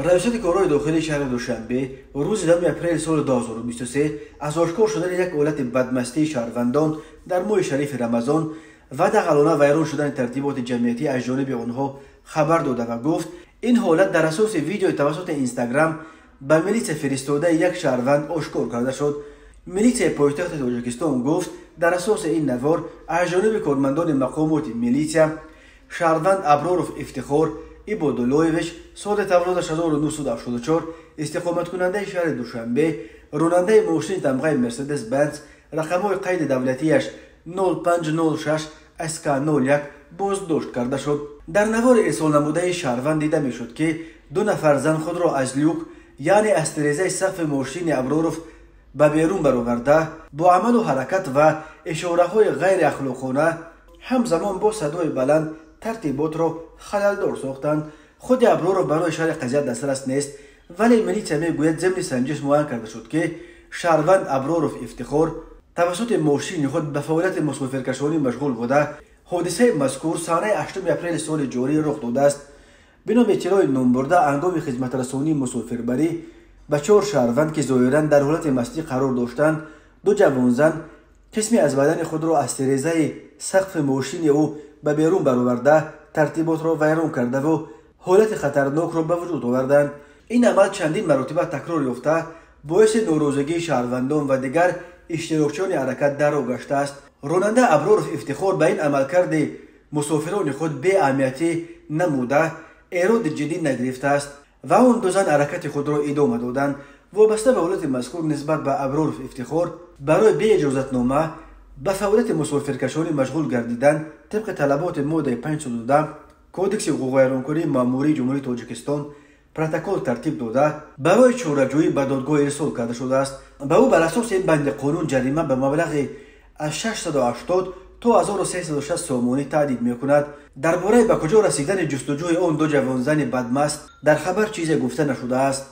ریاست کارهای داخلی شهر دوشنبه روز 10 اپریل سال 2023 از آشکار شدن یک حالت بدمستی شهروندان در ماه شریف رمضان و دغلانه ویران شدن ترتیبات جمعیتی از جانب آنها خبر داده و گفت این حالت در اساس ویدیو توسط اینستاگرام به میلیس فرستاده یک شهروند آشکار کرده شد. میلیس پایتخت تاجیکستان گفت در اساس این نوار از جانب کارمندان مقامات میلیسیا شهروند ابرارов افتخار عباداللهویچ سال تولدش 1974 استقامت کننده شهر دوشنبه راننده ماشین تمغه مرسدس بنز رقم‌های قید دولتیش 0506 SK01 بازداشت کرده شد. در نوار ارسال نموده شهروند دیده می شد که دو نفر زن خود را از لیوک یعنی از تریزه سقف ماشین ابرارov به بیرون برآورده با عمل و حرکت و اشاره های غیر اخلاقانه همزمان با صدای بلند ترتیبات را خللدار ساختند. خود ابرارov برای شرح قضیه دسترس نیست، ولی میلیسیا میگوید ضمن سنجش معین کرده شد که شهروند ابرارov افتخار توسط ماشین خود به فعالیت مسافرکشانی مشغول بوده. حادثه مذکور سانه 8 اپریل سال جاری رخ داده است. بنا به اطلاع نامبرده انگام خدمت رسانی مسافربری به 4 شهروند که ظاهرا در حالت مستی قرار داشتند دو جوان زن قسمی از بدن خود را از تریزه سقف ماشین او به بیرون برآورده ترتیبات را ویران کرده و حالت خطرناک را به وجود آوردند. این عمل چندین مرتبه تکرار یافته باعث ناراضگی شهروندان و دیگر اشتراکچیان حرکت در گشته است. راننده ابرارov افتخار به این عملکرد مسافران خود بی اهمیتی نموده ایراد جدی نگرفته است و آن دو زن حرکت خود را ادامه دادند. وابسته به حالت مذکور نسبت به ابرارov افتخار برای بی اجازتنامه به فعالیت مسافرکشانی مشغول گردیدن طبق طلبات ماده 512 کودکس حقوق ویرانکاری ماموری جمهوری تاجیکستان پروتکل ترتیب داده برای چاره‌جویی به دادگاه ارسال کرده شده است. به او بر اساس این بند قانون جریمه به مبلغ از 680 تا 1360 سومانی تهدید می‌کند. درباره به کجا رسیدن جستجوی آن دو جوان زن بدمست در خبر چیزی گفته نشده است.